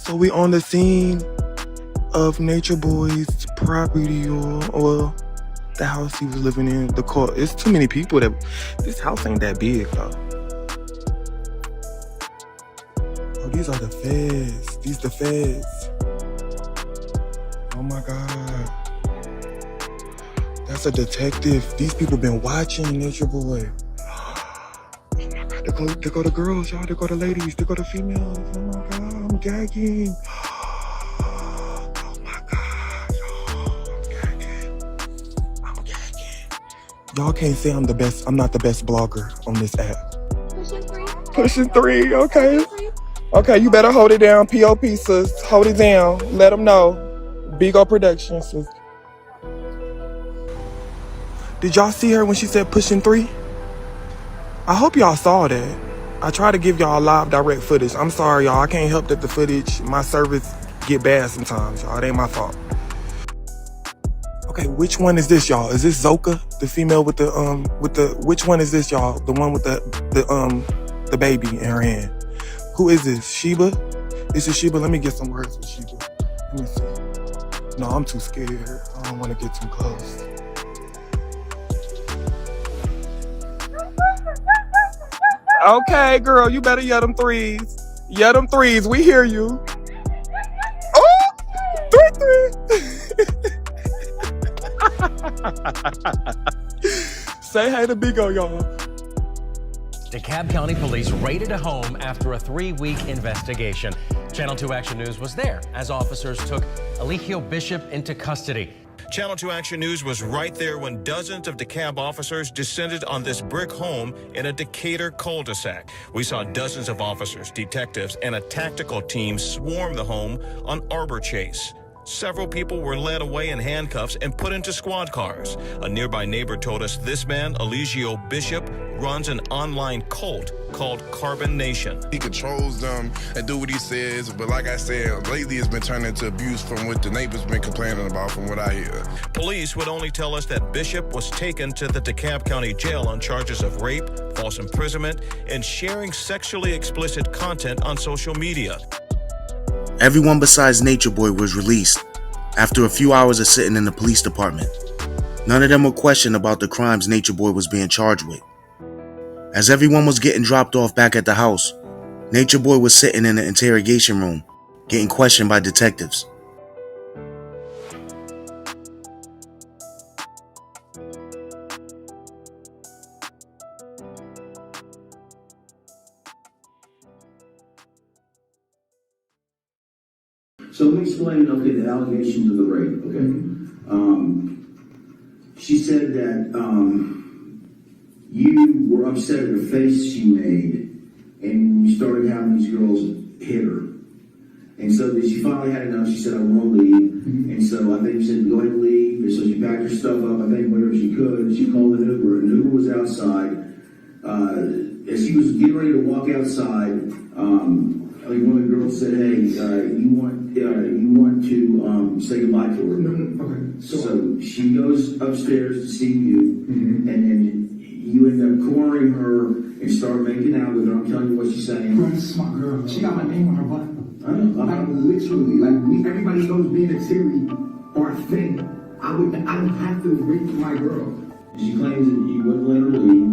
So we on the scene of Nature Boy's property, or the house he was living in. The court. It's too many people that this house ain't that big though. Oh, these are the feds. These the feds. Oh my God. That's a detective. These people been watching Nature Boy. There go the girls, y'all. There go the ladies. There go the females. Oh my God, I'm gagging. Oh my God, y'all. I'm gagging. Y'all can't say I'm the best. I'm not the best blogger on this app. Pushing three. Okay. Okay, you better hold it down. POP, sis. Hold it down. Let them know. Big O Productions, sis. Did y'all see her when she said pushing three? I hope y'all saw that. I try to give y'all live direct footage. I'm sorry, y'all. I can't help that the footage, my service get bad sometimes, y'all. It ain't my fault. Okay, which one is this, y'all? Is this Zoka, the female with the which one is this, y'all? The one with the baby in her hand. Who is this? Sheba? Is it Sheba? Let me get some words with Sheba. Let me see. No, I'm too scared. I don't want to get too close. Okay, girl, you better yell them threes. Yell them threes. We hear you. Oh, three. Say hey to Big O, y'all. DeKalb County Police raided a home after a 3-week investigation. Channel 2 Action News was there as officers took Eligio Bishop into custody. Channel 2 Action News was right there when dozens of DeKalb officers descended on this brick home in a Decatur cul-de-sac. We saw dozens of officers, detectives, and a tactical team swarm the home on Arbor Chase. Several people were led away in handcuffs and put into squad cars. A nearby neighbor told us this man, Eligio Bishop, runs an online cult called Carbon Nation. He controls them and do what he says, but like I said, lately it's been turned into abuse from what the neighbors been complaining about from what I hear. Police would only tell us that Bishop was taken to the DeKalb County Jail on charges of rape, false imprisonment, and sharing sexually explicit content on social media. Everyone besides Nature Boy was released after a few hours of sitting in the police department. None of them were questioned about the crimes Nature Boy was being charged with. As everyone was getting dropped off back at the house, Nature Boy was sitting in the interrogation room, getting questioned by detectives. So let me explain, okay, the allegations of the rape, okay? She said that you were upset at the face she made, and you started having these girls hit her. And so that she finally had enough. She said, I want to leave. And so I think you said, go ahead and leave. And so she packed her stuff up, I think, wherever she could. And she called an Uber. An Uber was outside. As she was getting ready to walk outside, like one of the girls said, hey, you want to say goodbye to her. Okay. So she goes upstairs to see you, and then you end up cornering her and start making out with her. I'm telling you what she's saying. Girl, this is my girl. She got my name on her butt. Like literally, like everybody knows being a theory or a thing. I don't have to rape my girl. She claims that you wouldn't let her leave,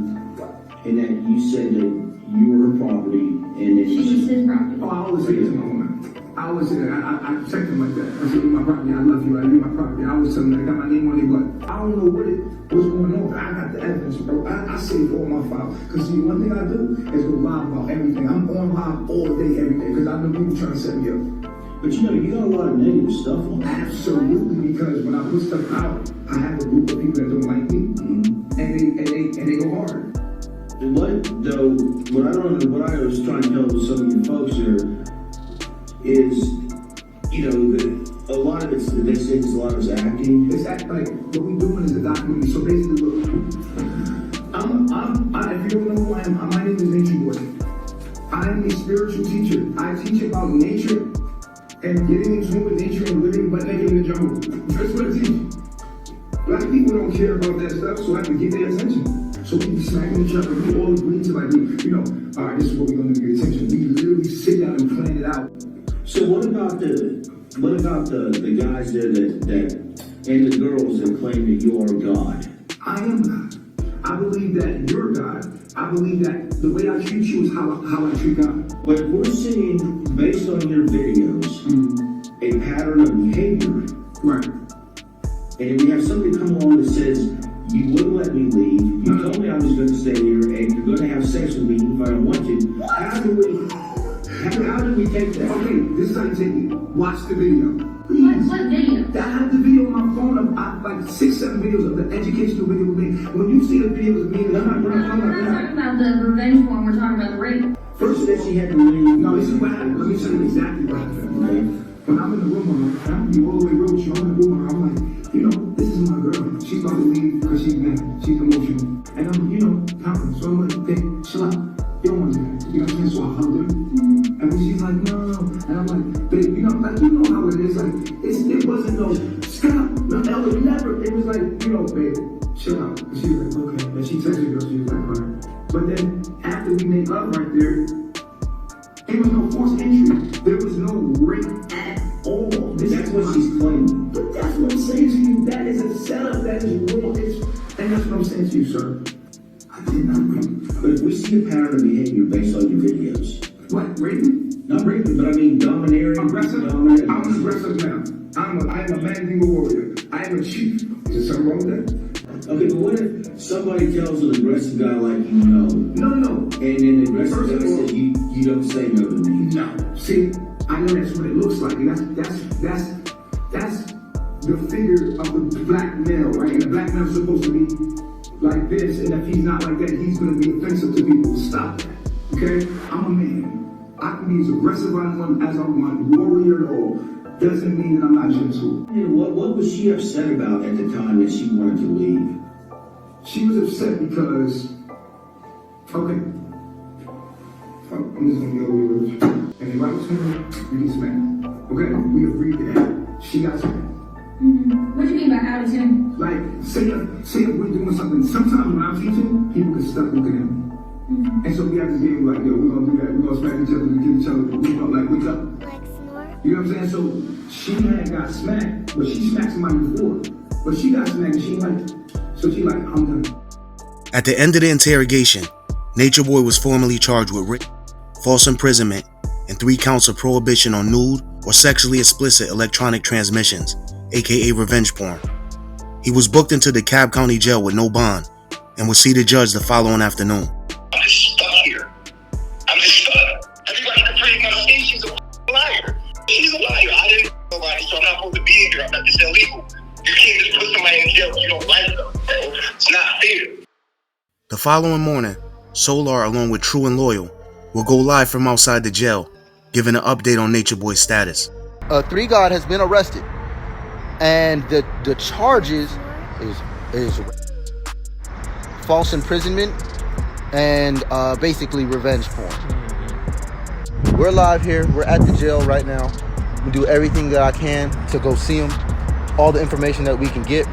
and that you said that you were her property, and that She was his property. Oh, I always say this to my woman. I always say that. I protect them like that. I say, you're my property. I love you. You're my property. I always tell them that. I got my name on it, but I don't know what's going on. I got the evidence, bro. I save all my files. Because see, one thing I do is go live about everything. I'm on live all day, every day, because I know people trying to set me up. But you know, you got a lot of negative stuff on that. Absolutely, because when I put stuff out, I have a group of people that don't like me, and they go hard. What I was trying to tell some of you folks here is, you know, that a lot of it's, they say it's a lot of it's acting. It's act like what we doing is a documentary. So basically, look, if you don't know who I am, my name is Nature Boy. I am a spiritual teacher. I teach about nature and getting in tune with nature and living butt naked in the jungle. That's what I teach. Black people don't care about that stuff, so I have to get their attention. So we be smacking each other. We all agree to, like, all right, this is what we're going to get attention. We literally sit down and plan it out. So what about the guys there that and the girls that claim that you are God? I am God. I believe that you're God. I believe that the way I treat you is how I treat God. But we're seeing, based on your videos, a pattern of behavior. Right. And if we have somebody come along that says, you wouldn't let me leave, you told me I was going to stay here, and you're going to have sex with me if I don't want to, how do we take that? Okay, this is how you take it. Watch the video. Please. What video? I have the video on my phone of like 6-7 videos of the educational video with me. When you see the videos of me, We're not talking about the revenge porn, we're talking about the rape. First that she had to leave. No, this is what happened. Let me tell you exactly what happened. Okay? When I'm in the room, I'm be all the way real with you. I'm in the room, I'm like, this is my girl. She's about to leave because she's mad. She's emotional. And I'm, pouting. So I'm like, hey, chill out. You don't want to do that. You know what I'm saying? So I hugged her. And when she's like, no. And I'm like, babe, how it is. Like, it wasn't no, stop. No, Ella, never. It was like, babe, chill out. And she was like, okay. And she texted me, she was like, all right. But then after we made love right there, there was no forced entry. There was no rape at all. That's what she's claiming. But that's what I'm saying to you. That is a setup. That is real. And that's what I'm saying to you, sir. I did not rape. But if we see a pattern of behavior based on your videos. What, raping? Not raping, but I mean domineering. Aggressive? I'm an aggressive man. I am a man warrior. I am a chief. Is there something wrong with that? Okay, but what if somebody tells an aggressive guy like no? No. And then the aggressive guy says you don't say no to me. No. See, I know that's what it looks like, and that's the figure of the black male, right? And the black male's supposed to be like this, and if he's not like that, he's gonna be offensive to people. Stop that. Okay? I'm a man. I can be as aggressive as I want, warrior and all. Doesn't mean that I'm not gentle. And what was she upset about at the time that she wanted to leave? She was upset because, okay, I'm just gonna go over with you. And if I was her, you get smacked. Okay? We agreed to that. She got smacked. What do you mean by out of tune? Like, say if we're doing something, sometimes when I'm teaching, people get stuck looking at me. And so we have this game like, we're gonna do that, we're gonna smack each other, we give each other, we're gonna like wake up. You know what I'm saying? So she had got smacked, but she smacked somebody before. But she got smacked and she so she like, I'm done. At the end of the interrogation, Nature Boy was formally charged with rape, false imprisonment, and 3 counts of prohibition on nude or sexually explicit electronic transmissions, aka revenge porn. He was booked into DeKalb County Jail with no bond and would see the judge the following afternoon. I'm just stuck here. I'm just stuck. Everybody can pretty much say she's a liar. She's a liar. I didn't know nobody, so I'm not supposed to be in here. It's illegal. You can't just put somebody in jail if you don't like them. It's not fair. The following morning, Solar, along with True and Loyal, will go live from outside the jail, giving an update on Nature Boy's status. 3 God has been arrested, and the charges is false imprisonment and basically revenge porn. We're live here. We're at the jail right now. We do everything that I can to go see him. All the information that we can get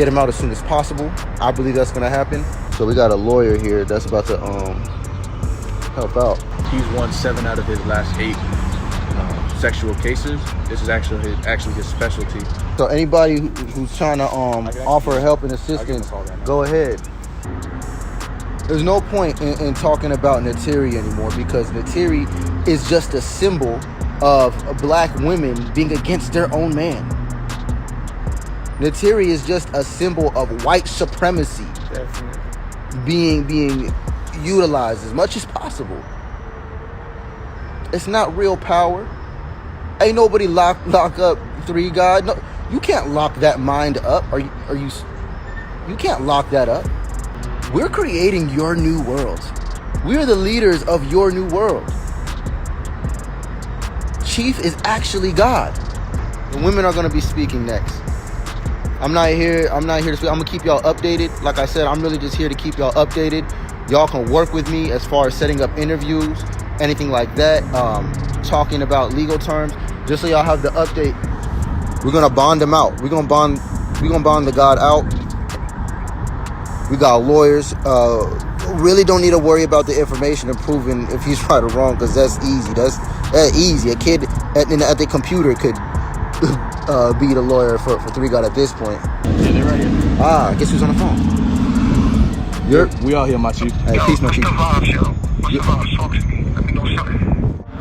him out as soon as possible. I believe that's gonna happen. So we got a lawyer here that's about to help out. He's won 7 out of his last 8 sexual cases. This is actually his specialty. So anybody who's trying to offer help and assistance, go ahead. There's no point in talking about Natiri anymore, because Natiri is just a symbol of black women being against their own man. Natiri is just a symbol of white supremacy. Definitely. being utilized as much as possible. It's not real power. Ain't nobody lock up 3 God. No, you can't lock that mind up. You can't lock that up. We're creating your new world. We're the leaders of your new world. Chief is actually God. The women are gonna be speaking next. I'm not here to speak. I'm gonna keep y'all updated. Like I said, I'm really just here to keep y'all updated. Y'all can work with me as far as setting up interviews, anything like that, talking about legal terms, just so y'all have the update. We're gonna bond them out. We're gonna bond the God out. We got lawyers. Really don't need to worry about the information and proving if he's right or wrong, because that's easy. Easy. A kid at the computer could be the lawyer for 3 God at this point. Yeah, they're right here. Ah, guess who's on the phone? We all here, my chief. Hey, peace, my chief.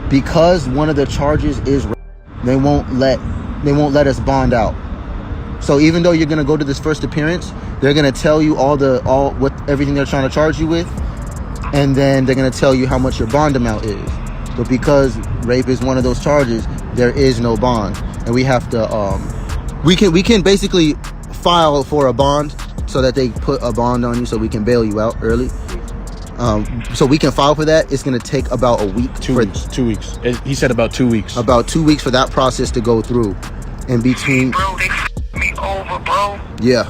Because one of the charges is rape, they won't let us bond out. So even though you're gonna go to this first appearance, they're gonna tell you everything they're trying to charge you with, and then they're gonna tell you how much your bond amount is. But because rape is one of those charges, there is no bond, and we have to we can basically file for a bond so that they put a bond on you so we can bail you out early. So we can file for that. It's gonna take about a week. 2 weeks. 2 weeks. He said about 2 weeks. About 2 weeks for that process to go through. In between. Bro, they me over, bro. Yeah.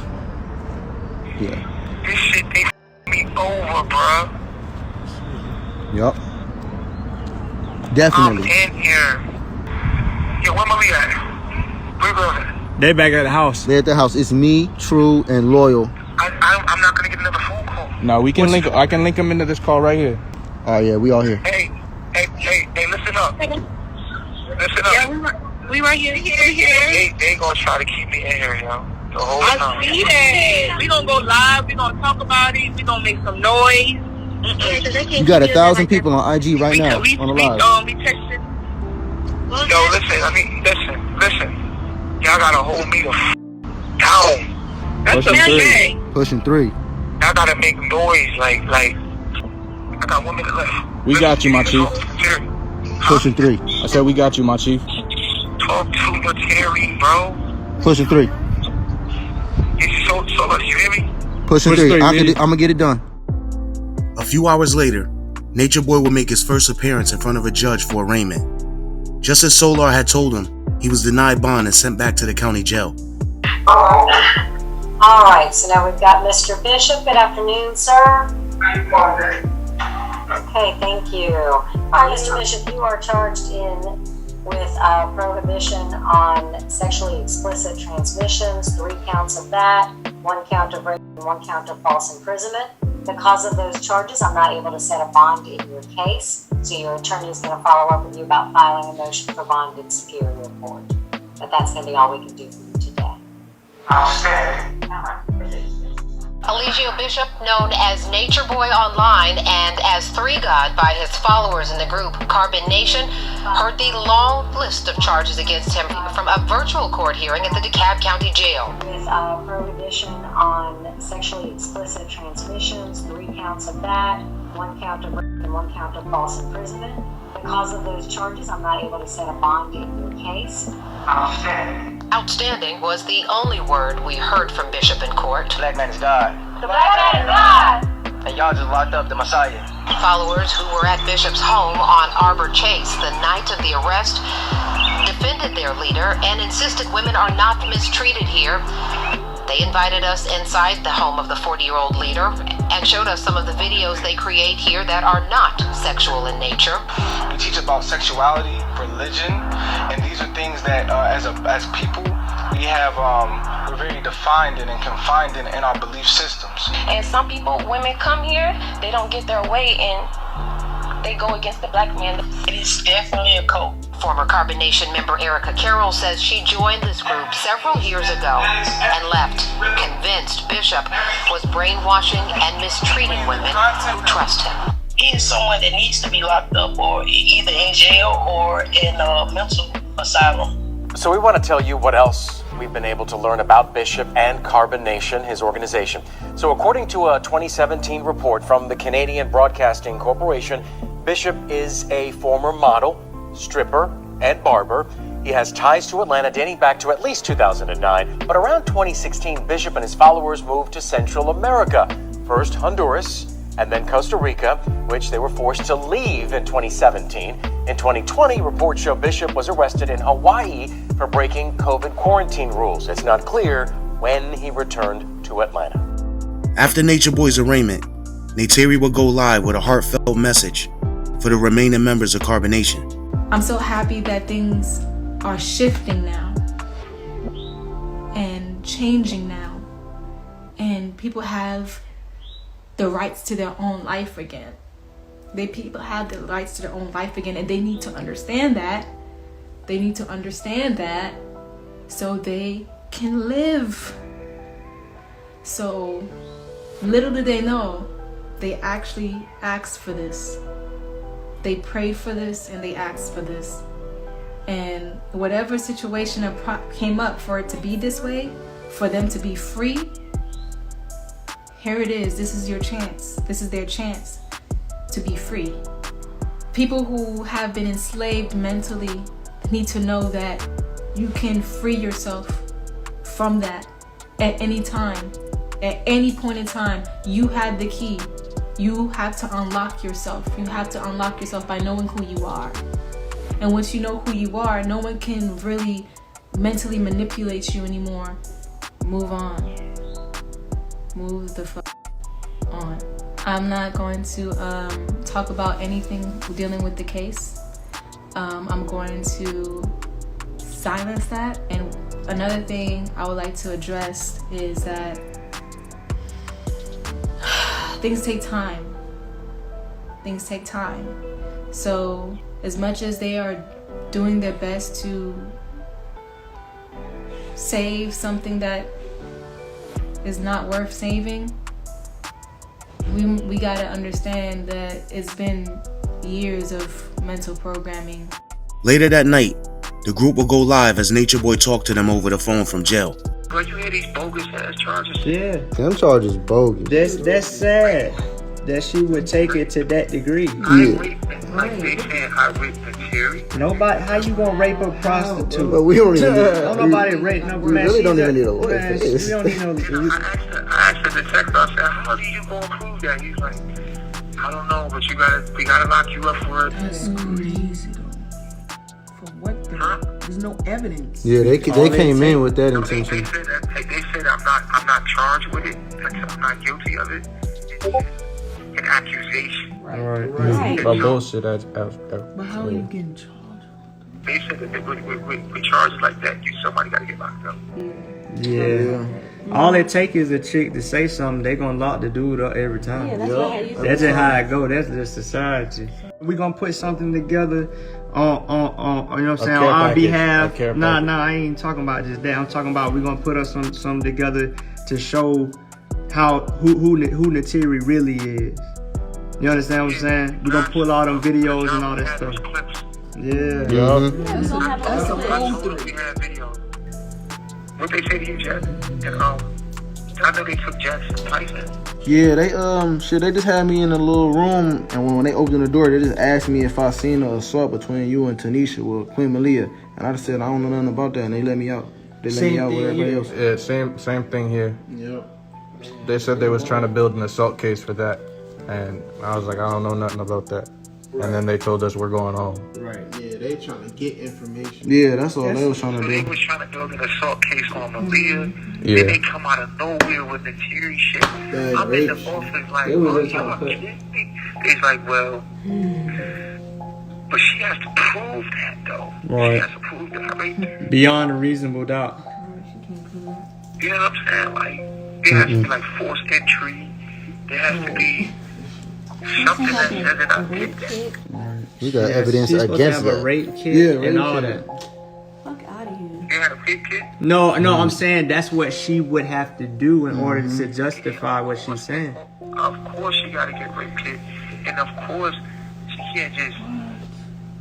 This shit, they me over, bro. Yup. Definitely. I'm in here. Yo, where Malia at? Where girls at? They back at the house. They're at the house. It's me, True, and Loyal. I'm not gonna get another phone call. No, we can link. I can link them into this call right here. Oh yeah, we all here. Hey, listen up. Listen up. Yeah, we right here. They gonna try to keep me in here, yo. The whole time. I see that. We gonna go live. We gonna talk about it. We gonna make some noise. You got 1,000 people on IG right now on the live. We texted. Yo, listen. Y'all gotta hold me the down. That's okay. Pushing 3. Y'all gotta make noise, like. I got 1 minute left. We got you, my chief. Pushing 3. I said we got you, my chief. Talk to Terry, bro. Pushing 3. So you hear me? Pushing 3. I'm gonna get it done. A few hours later, Nature Boy would make his first appearance in front of a judge for arraignment. Just as Solar had told him, he was denied bond and sent back to the county jail. All right, so now we've got Mr. Bishop. Good afternoon, sir. Okay, thank you. All right, Mr. Bishop, you are charged with prohibition on sexually explicit transmissions, 3 counts of that, 1 count of rape, and 1 count of false imprisonment. Because of those charges, I'm not able to set a bond in your case, so your attorney is going to follow up with you about filing a motion for bond in Superior Court. But that's going to be all we can do for you today. Eligio Bishop, known as Nature Boy online and as 3 God by his followers in the group Carbon Nation, heard the long list of charges against him from a virtual court hearing at the DeKalb County Jail. With prohibition on sexually explicit transmissions, 3 counts of that, 1 count of rape, and 1 count of false imprisonment. Because of those charges, I'm not able to set a bond in your case. Outstanding was the only word we heard from Bishop in court. Black man is God. The Black man is God! And y'all just locked up the Messiah. Followers who were at Bishop's home on Arbor Chase the night of the arrest defended their leader and insisted women are not mistreated here. They invited us inside the home of the 40-year-old leader and showed us some of the videos they create here that are not sexual in nature. We teach about sexuality, religion, and these are things that as people we have we're very defined and confined in our belief systems. And some people, women come here, they don't get their way, and they go against the black man. It is definitely a cult. Former Carbon Nation member Erica Carroll says she joined this group several years ago and left, convinced Bishop was brainwashing and mistreating women who trust him. He is someone that needs to be locked up or either in jail or in a mental asylum. So we want to tell you what else we've been able to learn about Bishop and Carbon Nation, his organization. So according to a 2017 report from the Canadian Broadcasting Corporation, Bishop is a former model, stripper, and barber. He has ties to Atlanta dating back to at least 2009, but around 2016, Bishop and his followers moved to Central America, first Honduras, and then Costa Rica, which they were forced to leave in 2017. In 2020, reports show Bishop was arrested in Hawaii for breaking COVID quarantine rules. It's not clear when he returned to Atlanta. After Nature Boy's arraignment, Nateri would go live with a heartfelt message for the remaining members of Carbon Nation. I'm so happy that things are shifting now and changing now, and people have the rights to their own life again. People have the rights to their own life again, and they need to understand that. They need to understand that so they can live. So little do they know, they actually asked for this. They prayed for this and they asked for this. And whatever situation came up for it to be this way, for them to be free, here it is. This is your chance. This is their chance to be free. People who have been enslaved mentally need to know that you can free yourself from that at any time. At any point in time, you have the key. You have to unlock yourself. You have to unlock yourself by knowing who you are. And once you know who you are, no one can really mentally manipulate you anymore. Move on. Move the fuck on. I'm not going to talk about anything dealing with the case. I'm going to silence that. And another thing I would like to address is that things take time. Things take time. So as much as they are doing their best to save something that is not worth saving, we gotta understand that it's been years of mental programming. Later that night, the group will go live as Nature Boy talked to them over the phone from jail. But you hear these bogus ass charges? Yeah. Them charges bogus. That's sad that she would take it to that degree. Like they saying I raped the Terry. Nobody, how you gonna rape a prostitute? But we don't even need don't nobody rape no we man. really don't even need a lawyer for this. We don't need no. I asked the detective, I said, how do you gonna prove that? He's like, I don't know, but we gotta lock you up for it. That's crazy though. For what though? There's no evidence. Yeah, they came in with that They intention. said I'm not charged with it. I'm not guilty of it. It's an accusation. Right. But bullshit. But how are you getting charged? They said that with charges like that, somebody gotta get locked up. Yeah. All it takes is a chick to say something, they gonna lock the dude up every time. That's just how it go. That's just society. We gonna put something together on you know what I'm saying, on our behalf. Nah, I ain't talking about just that. I'm talking about we gonna put us some together to show how who Natiri really is. You understand what I'm saying? We gonna pull all them videos and all that stuff. Yeah. What they say to you, Jackson? And I know they took Jackson Tyson. Yeah, they just had me in a little room, and when they opened the door, they just asked me if I seen an assault between you and Tanisha with Queen Malia, and I just said I don't know nothing about that, and they let me out. They let me out with everybody else. Yeah, same thing here. Yep. They said they was trying to build an assault case for that, and I was like, I don't know nothing about that. Right. And then they told us we're going home. Right. Yeah, they trying to get information. Yeah, that's all they was trying to do. They was trying to build an assault case on Malia. Yeah. Then they come out of nowhere with the Terry shit. I'm in the office like, oh, y'all kidding me? It's like, well, but she has to prove that though. Right. She has to prove that I raped her. Beyond a reasonable doubt. You know what I'm saying? Like, there has to be like forced entry. There has to be something that says that I did that. We got evidence against that. A rape kit and all that. Fuck out of here. You had a rape kit? No, I'm saying that's what she would have to do in order to justify what she's saying. Of course she got to get rape kit. And of course, she can't just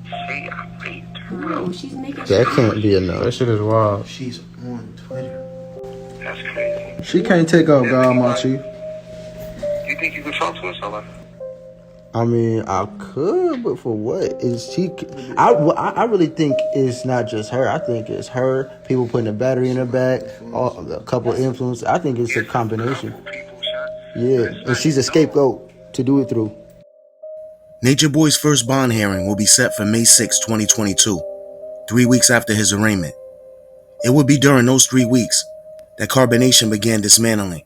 say I raped her, bro. That can't be enough. That shit is wild. She's on Twitter. That's crazy. She can't take out God, my chief. You think you could talk to her, somebody? I mean, I could, but for what? Is she? I really think it's not just her. I think it's her, people putting a battery in her back, a couple of influence. I think it's a combination. Yeah, and she's a scapegoat to do it through. Nature Boy's first bond hearing will be set for May 6, 2022, 3 weeks after his arraignment. It would be during those 3 weeks that Carbonation began dismantling.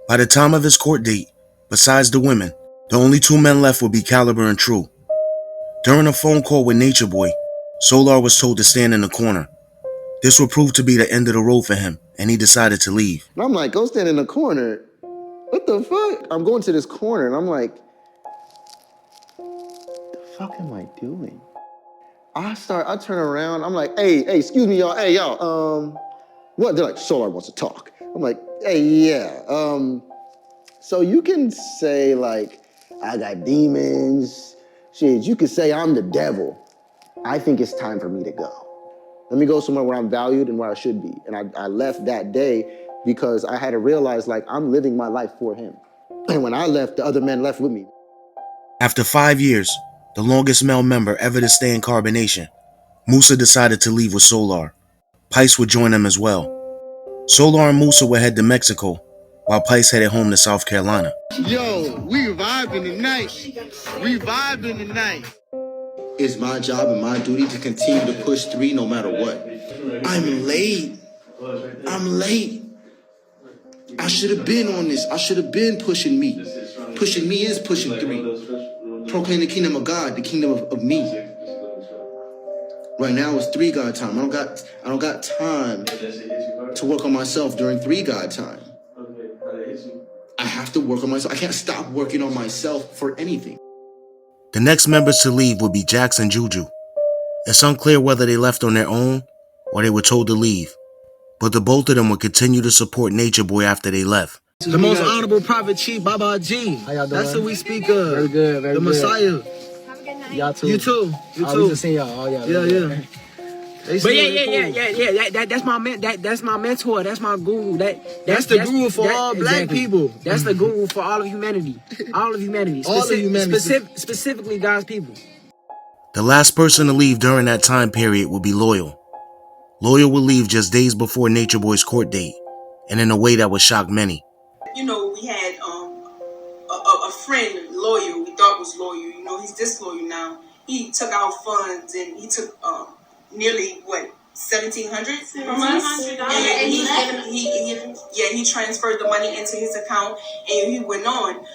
By the time of his court date, besides the women, the only 2 men left would be Caliber and True. During a phone call with Nature Boy, Solar was told to stand in the corner. This would prove to be the end of the road for him, and he decided to leave. And I'm like, go stand in the corner. What the fuck? I'm going to this corner, and I'm like, fuck am I doing? I turn around, I'm like, hey, excuse me, y'all, hey, y'all, what? They're like, Solar wants to talk. I'm like, hey, yeah, so you can say, like, I got demons, shit, you could say I'm the devil. I think it's time for me to go. Let me go somewhere where I'm valued and where I should be. And I left that day because I had to realize, like, I'm living my life for him. And when I left, the other men left with me. After 5 years, the longest male member ever to stay in carbonation, Musa decided to leave with Solar. Pice would join him as well. Solar and Musa would head to Mexico, while Pice headed home to South Carolina. Yo, we vibing tonight. We vibing tonight. It's my job and my duty to continue to push 3 no matter what. I'm late. I should have been on this. I should have been pushing me. Pushing me is pushing 3. Proclaim the kingdom of God, the kingdom of me. Right now it's 3 God time. I don't got time to work on myself during 3 God time. I have to work on myself. I can't stop working on myself for anything. The next members to leave would be Jax and Juju. It's unclear whether they left on their own or they were told to leave, but the both of them would continue to support Nature Boy after they left. The most honorable Prophet Chief, Baba G. That's who we speak of. Very good, very the good. Messiah. Y'all too. You too. You too. We just seen y'all. Oh yeah. Yeah. But yeah. That's my that's my mentor. That's my guru. That's the guru for all black people. That's the guru for all of humanity. All of humanity. Specifically God's people. The last person to leave during that time period would be Loyal. Loyal would leave just days before Nature Boy's court date, and in a way that would shock many. You know, we had a friend, Loyal, we thought was loyal. You know, he's disloyal now. He took our funds and he took nearly $1,700 from us, and he transferred the money into his account and he went on.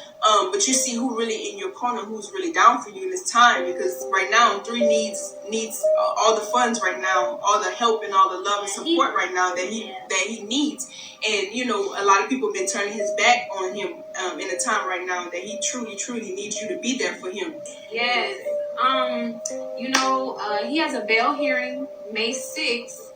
But you see who really in your corner, who's really down for you in this time, because right now 3 needs all the funds right now, all the help and all the love and support right now that he needs. And you know, a lot of people have been turning his back on him in a time right now that he truly needs you to be there for him. Yes. He has a bail hearing May 6th.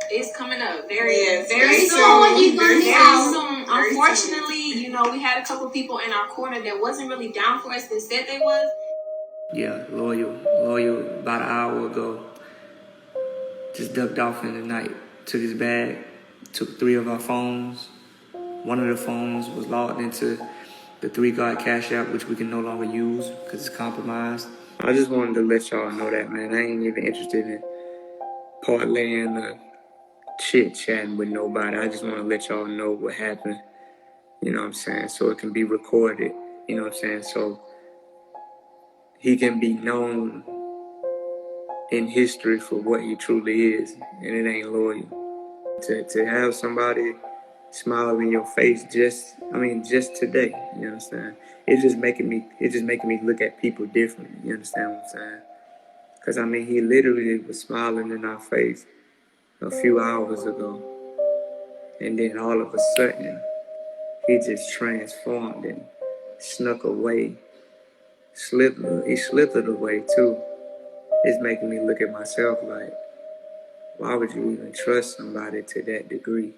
It's coming up very soon. He's going to be out. Unfortunately, we had a couple people in our corner that wasn't really down for us that said they was. Yeah, loyal. About an hour ago, just ducked off in the night. Took his bag, took 3 of our phones. One of the phones was logged into the 3 God Cash App, which we can no longer use because it's compromised. I just wanted to let y'all know that, man. I ain't even interested in parlaying or chit-chatting with nobody. I just want to let y'all know what happened, you know what I'm saying, so it can be recorded, you know what I'm saying, so he can be known in history for what he truly is, and it ain't loyal. To have somebody smile in your face just today, you understand? It's just making me look at people differently, you understand what I'm saying? Because, he literally was smiling in our face a few hours ago. And then all of a sudden, he just transformed and snuck away. He slithered away too. It's making me look at myself like, why would you even trust somebody to that degree?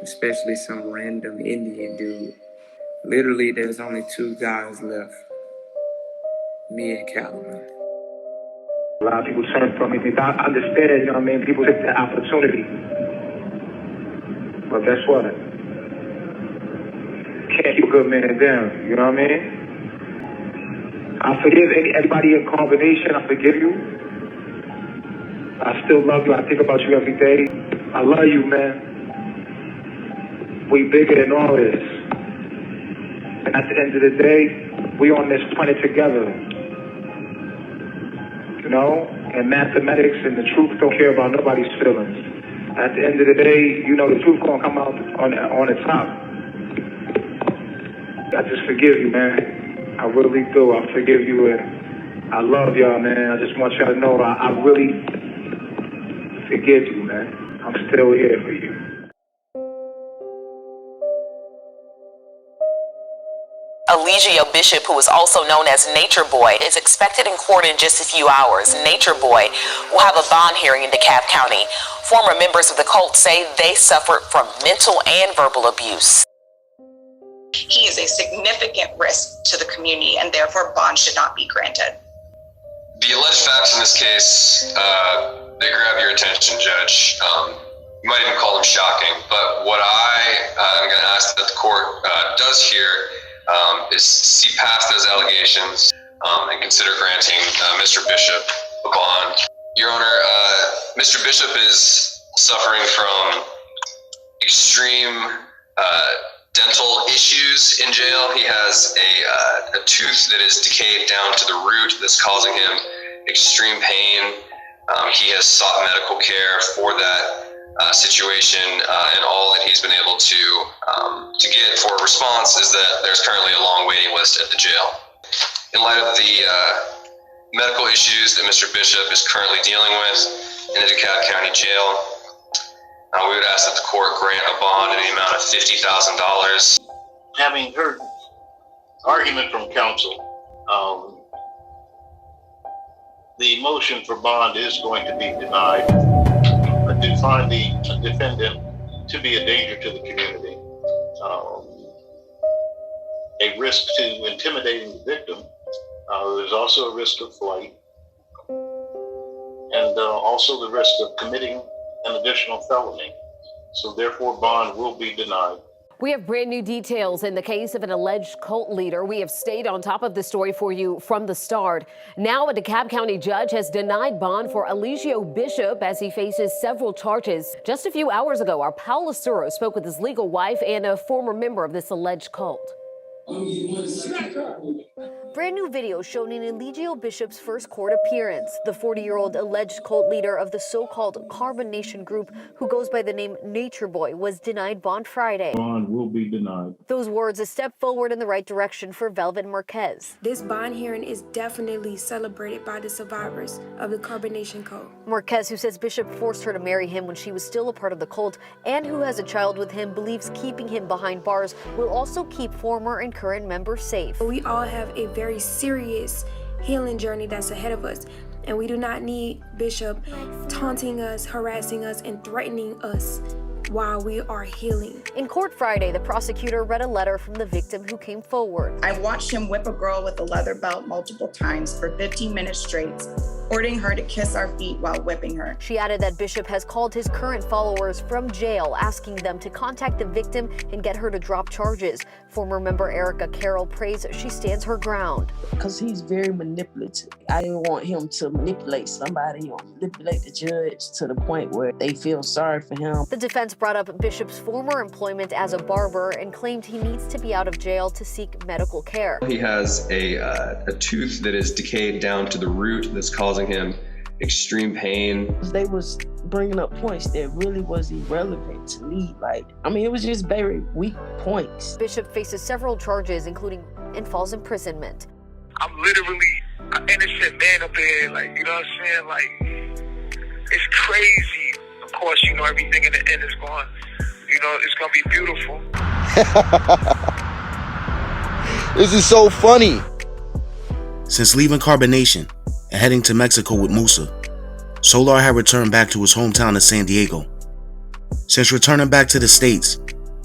Especially some random Indian dude. Literally, there's only 2 guys left. Me and Caliban. A lot of people turn from me. They don't understand, you know what I mean? People take the opportunity. But guess what? Can't keep a good man down, you know what I mean? I forgive everybody in combination. I forgive you. I still love you. I think about you every day. I love you, man. We bigger than all this. And at the end of the day, we on this planet together. You know? And mathematics and the truth don't care about nobody's feelings. At the end of the day, the truth gonna come out on the top. I just forgive you, man. I really do. I forgive you, and I love y'all, man. I just want y'all to know I really forgive you, man. I'm still here for you. Eligio Bishop, who is also known as Nature Boy, is expected in court in just a few hours. Nature Boy will have a bond hearing in DeKalb County. Former members of the cult say they suffered from mental and verbal abuse. He is a significant risk to the community, and therefore bond should not be granted. The alleged facts in this case, they grab your attention, Judge. You might even call them shocking, but what I am going to ask that the court does here is see past those allegations and consider granting Mr. Bishop a bond. Your Honor, Mr. Bishop is suffering from extreme dental issues in jail. He has a tooth that is decayed down to the root that's causing him extreme pain. He has sought medical care for that situation, and all that he's been able to get for a response is that there's currently a long waiting list at the jail. In light of the medical issues that Mr. Bishop is currently dealing with in the DeKalb County Jail, we would ask that the court grant a bond in the amount of $50,000. Having heard argument from counsel, the motion for bond is going to be denied. I do find the defendant to be a danger to the community, a risk to intimidating the victim. There's also a risk of flight, and also the risk of committing an additional felony. So therefore, bond will be denied. We have brand new details in the case of an alleged cult leader. We have stayed on top of the story for you from the start. Now a DeKalb County judge has denied bond for Eligio Bishop as he faces several charges. Just a few hours ago, our Paul Lasuro spoke with his legal wife and a former member of this alleged cult. Brand new video showing Eligio Bishop's first court appearance. The 40-year-old alleged cult leader of the so-called Carbon Nation group, who goes by the name Nature Boy, was denied bond Friday. Bond will be denied. Those words a step forward in the right direction for Velvet Marquez. This bond hearing is definitely celebrated by the survivors of the Carbon Nation cult. Marquez, who says Bishop forced her to marry him when she was still a part of the cult and who has a child with him, believes keeping him behind bars will also keep former and current members safe. We all have a very serious healing journey that's ahead of us, and we do not need Bishop taunting us, harassing us, and threatening us while we are healing. In court Friday, the prosecutor read a letter from the victim who came forward. I watched him whip a girl with a leather belt multiple times for 15 minutes straight, ordering her to kiss our feet while whipping her. She added that Bishop has called his current followers from jail, asking them to contact the victim and get her to drop charges. Former member Erica Carroll prays she stands her ground. Because he's very manipulative. I didn't want him to manipulate somebody or manipulate the judge to the point where they feel sorry for him. The defense brought up Bishop's former employment as a barber and claimed he needs to be out of jail to seek medical care. He has a tooth that is decayed down to the root that's causing him extreme pain. They was bringing up points that really was irrelevant to me. It was just very weak points. Bishop faces several charges, including and false imprisonment. I'm literally an innocent man up there, you know what I'm saying? It's crazy. Of course, everything in the end is going, it's going to be beautiful. This is so funny. Since leaving Carbon Nation and heading to Mexico with Musa, Solar had returned back to his hometown of San Diego. Since returning back to the States,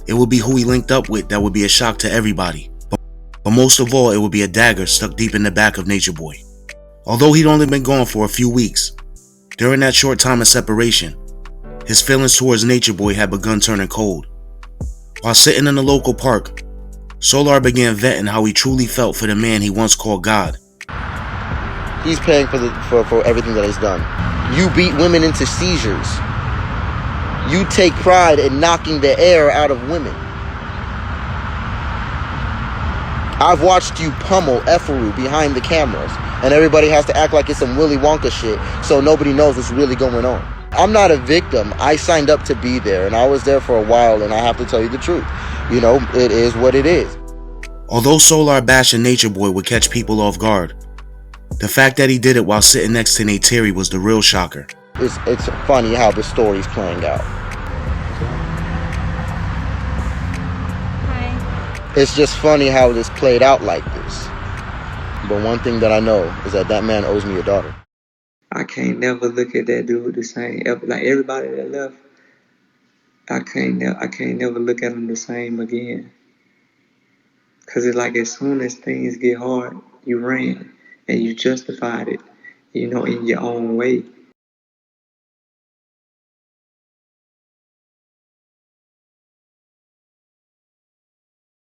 it would be who he linked up with that would be a shock to everybody. But most of all, it would be a dagger stuck deep in the back of Nature Boy. Although he'd only been gone for a few weeks, during that short time of separation, his feelings towards Nature Boy had begun turning cold. While sitting in the local park, Solar began venting how he truly felt for the man he once called God. He's paying for everything that he's done. You beat women into seizures. You take pride in knocking the air out of women. I've watched you pummel Efaru behind the cameras, and everybody has to act like it's some Willy Wonka shit, so nobody knows what's really going on. I'm not a victim. I signed up to be there, and I was there for a while, and I have to tell you the truth. It is what it is. Although Solar bashing Nature Boy would catch people off guard, the fact that he did it while sitting next to Nate Terry was the real shocker. It's funny how the story's playing out. It's just funny how this played out like this. But one thing that I know is that that man owes me a daughter. I can't never look at that dude the same. Like everybody that left, I can't never look at him the same again. Cause it's like as soon as things get hard, you ran and you justified it, in your own way.